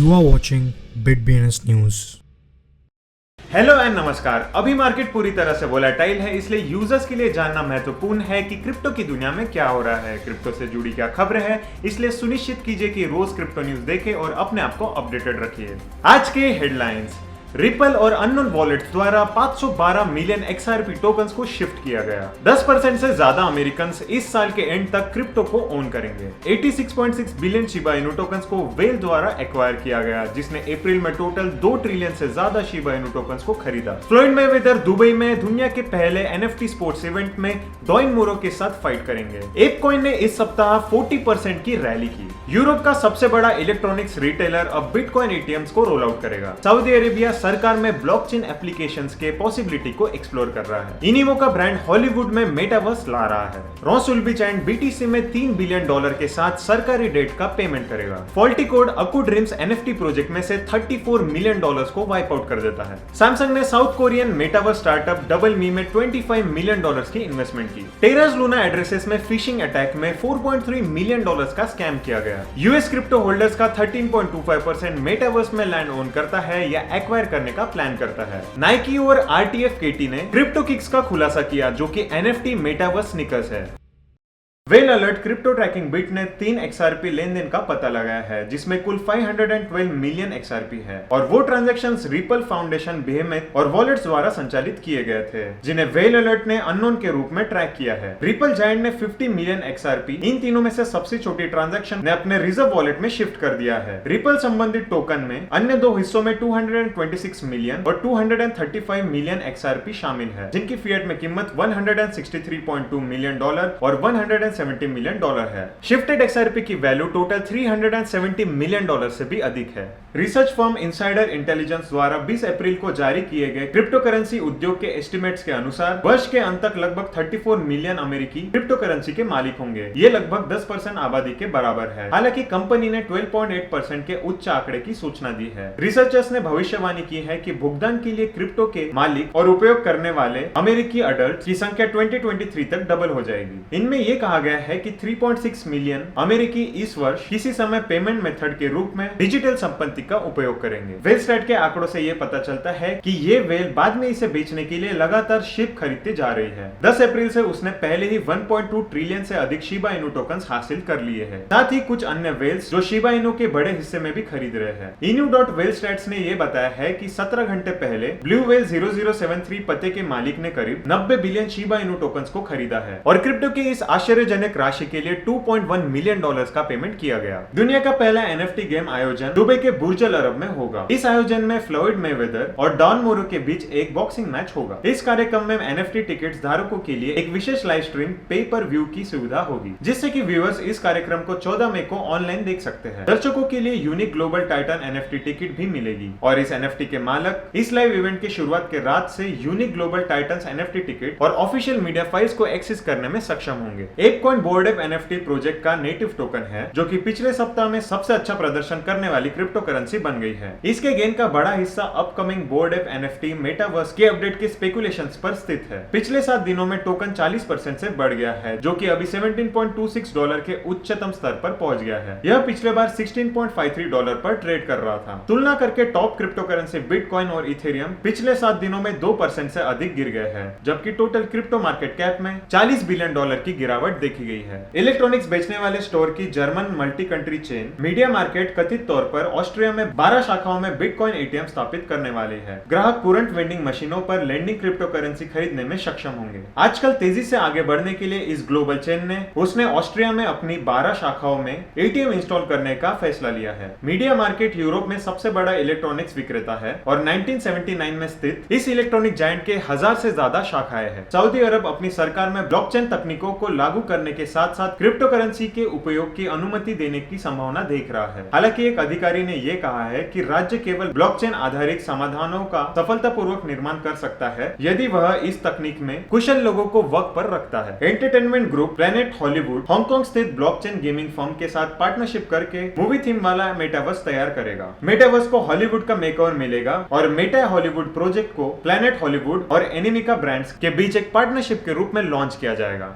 You are watching BitBNS News. Hello and नमस्कार। अभी market पूरी तरह से वोलेटाइल है, इसलिए यूजर्स के लिए जानना महत्वपूर्ण है कि क्रिप्टो की दुनिया में क्या हो रहा है, क्रिप्टो से जुड़ी क्या खबरें हैं। इसलिए सुनिश्चित कीजिए कि रोज क्रिप्टो न्यूज देखें और अपने आप को अपडेटेड रखिए। आज के हेडलाइंस: रिपल और अननोन वॉलेट्स द्वारा 512 मिलियन XRP टोकन्स को शिफ्ट किया गया। 10% से ज्यादा अमेरिकन इस साल के एंड तक क्रिप्टो को ओन करेंगे। 86.6 बिलियन शिबा इनु टोकन्स को वेल द्वारा एक्वायर किया गया, जिसने अप्रैल में टोटल 2 ट्रिलियन से ज्यादा शिबा इनु टोकन्स को खरीदा। फ्लोइड मेवेदर दुबई में दुनिया के पहले NFT स्पोर्ट्स इवेंट में डॉइन मोरो के साथ फाइट करेंगे। एपकॉइन ने इस सप्ताह 40% की रैली की। यूरोप का सबसे बड़ा इलेक्ट्रॉनिक्स रिटेलर अब बिटकॉइन ATMs को रोल आउट करेगा। सऊदी अरेबिया सरकार में ब्लॉकचेन एप्लीकेशंस के पॉसिबिलिटी को एक्सप्लोर कर रहा है। इनिमो का ब्रांड हॉलीवुड में मेटावर्स ला रहा है। रॉस उल्बिचैंड BTC में $3 बिलियन के साथ सरकारी डेट का पेमेंट करेगा। Faulty code Aku dreams NFT project में से $34 मिलियन को वाइप आउट कर देता है। सैमसंग ने south Korean metaverse startup double me में $25 मिलियन की इन्वेस्टमेंट की। टेरास लूना एड्रेसेस में फिशिंग अटैक में $4.3 मिलियन का स्कैम किया गया। यूएस क्रिप्टो होल्डर्स का 13.25% मेटावर्स में लैंड ओन करता है या एक्वायर करने का प्लान करता है। नाइकी और RTFKT ने क्रिप्टो किक्स का खुलासा किया, जो कि NFT मेटावर्स स्नीकर्स है। Whale Alert crypto tracking bit ने 3 XRP लेन देन का पता लगाया है, जिसमें कुल 512 मिलियन XRP है, और वो ट्रांजैक्शंस रिपल फाउंडेशन, बेहेमथ और वॉलेट्स द्वारा संचालित किए गए थे, जिन्हें वेल अलर्ट ने अननोन के रूप में ट्रैक किया है। रिपल जायंट ने 50 मिलियन XRP, इन तीनों में से सबसे छोटी ट्रांजैक्शन ने अपने रिजर्व वॉलेट में शिफ्ट कर दिया है। रिपल संबंधित टोकन में अन्य दो हिस्सों में 226 मिलियन और 235 मिलियन XRP शामिल है, जिनकी फिएट में कीमत $163.2 मिलियन और 170 मिलियन है। शिफ्टेड XRP की वैल्यू टोटल $370 मिलियन से भी अधिक है। रिसर्च फर्म इनसाइडर इंटेलिजेंस द्वारा 20 अप्रैल को जारी किए गए क्रिप्टो करेंसी उद्योग के एस्टिमेट्स के अनुसार वर्ष के अंत तक लगभग 34 मिलियन अमेरिकी क्रिप्टो करेंसी के मालिक होंगे। ये लगभग 10% आबादी के बराबर है। हालांकि कंपनी ने 12.8% के उच्च आंकड़े की सूचना दी है। रिसर्चर्स ने भविष्यवाणी की है कि भुगतान के लिए क्रिप्टो के मालिक और उपयोग करने वाले अमेरिकी अडल्ट की संख्या 2023 तक डबल हो जाएगी। इनमें यह कहा गया है कि 3.6 मिलियन अमेरिकी इस वर्ष किसी समय पेमेंट मेथड के रूप में डिजिटल संपत्ति का उपयोग करेंगे। वेलस्टैट के आंकड़ों से यह पता चलता है कि ये वेल बाद में इसे बेचने के लिए लगातार शिप खरीदती जा रही है। 10 अप्रैल से उसने पहले ही 1.2 ट्रिलियन से अधिक शिबा इनु टोकन्स हासिल कर लिए हैं। साथ ही कुछ अन्य वेल्स जो शिबा इनु के बड़े हिस्से में भी खरीद रहे हैं। inu.wellstats ने यह बताया है कि 17 घंटे पहले ब्लू वेल 0073 पते के मालिक ने करीब 90 बिलियन शिबा इनु टोकन्स को खरीदा है, और क्रिप्टो की इस आश्चर्यजनक राशि के लिए $2.1 मिलियन का पेमेंट किया गया। दुनिया का पहला NFT गेम आयोजन दुबई के बुर्ज अल अरब में होगा। इस आयोजन में फ्लोइड मेवेदर और डॉन मोरो के बीच एक बॉक्सिंग मैच होगा। इस कार्यक्रम में NFT टिकट्स धारकों के लिए एक विशेष लाइव स्ट्रीम पे पर व्यू की सुविधा होगी, जिससे कि व्यूअर्स इस कार्यक्रम को 14 मई को ऑनलाइन देख सकते हैं। दर्शकों के लिए unique global Titan NFT ticket भी मिलेगी, और इस NFT के मालक इस लाइव इवेंट की शुरुआत के रात से unique global Titan NFT ticket और ऑफिशियल मीडिया फाइल्स को एक्सेस करने में सक्षम होंगे। एपकॉइन बोर्ड एप NFT प्रोजेक्ट का नेटिव टोकन है, जो कि पिछले सप्ताह में सबसे अच्छा प्रदर्शन करने वाली क्रिप्टो करेंसी बन गई है। इसके गेन का बड़ा हिस्सा upcoming board app NFT metaverse के अपडेट के स्पेकुलेशंस पर स्थित है। पिछले 7 दिनों में टोकन 40% से बढ़ गया है, जो कि अभी $17.26 के उच्चतम स्तर पर पहुंच गया है। यह पिछले बार $16.53 पर ट्रेड कर रहा था। तुलना करके टॉप क्रिप्टो करेंसी बिटकॉइन और इथेरियम पिछले 7 दिनों में 2% से अधिक गिर गए हैं, जबकि टोटल क्रिप्टो मार्केट कैप में $40 बिलियन की गिरावट देखी गई है। इलेक्ट्रॉनिक्स बेचने वाले स्टोर की German multi country chain media market कथित तौर पर ऑस्ट्रिया में 12 शाखाओं में बिटकॉइन ATM स्थापित करने वाले हैं। ग्राहक करंट वेंडिंग मशीनों पर लैंडिंग क्रिप्टो करेंसी खरीदने में सक्षम होंगे। आजकल तेजी से आगे बढ़ने के लिए इस ग्लोबल चेन ने उसने ऑस्ट्रिया में अपनी 12 शाखाओं में ATM इंस्टॉल करने का फैसला लिया है। मीडिया मार्केट यूरोप में सबसे बड़ा इलेक्ट्रॉनिक्स विक्रेता है, और 1979 में स्थित इस इलेक्ट्रॉनिक जायंट के 1000 से ज्यादा शाखाएं हैं। सऊदी अरब अपनी सरकार में ब्लॉकचेन तकनीकों को लागू करने के साथ साथ क्रिप्टो करेंसी के उपयोग की अनुमति देने की संभावना देख रहा है। हालांकि एक अधिकारी ने यह कहा है कि राज्य केवल ब्लॉकचेन आधारित समाधानों का सफलतापूर्वक निर्माण कर सकता है यदि वह इस तकनीक में कुशल लोगों को वर्क पर रखता है। Entertainment group planet Hollywood Hong Kong स्थित ब्लॉकचेन गेमिंग फर्म के साथ पार्टनरशिप करके मूवी थीम वाला मेटावर्स तैयार करेगा। मेटावर्स को हॉलीवुड का मेकओवर मिलेगा, और मेटा हॉलीवुड प्रोजेक्ट को प्लैनेट हॉलीवुड और एनिमिका ब्रांड्स के बीच एक पार्टनरशिप के रूप में लॉन्च किया जाएगा।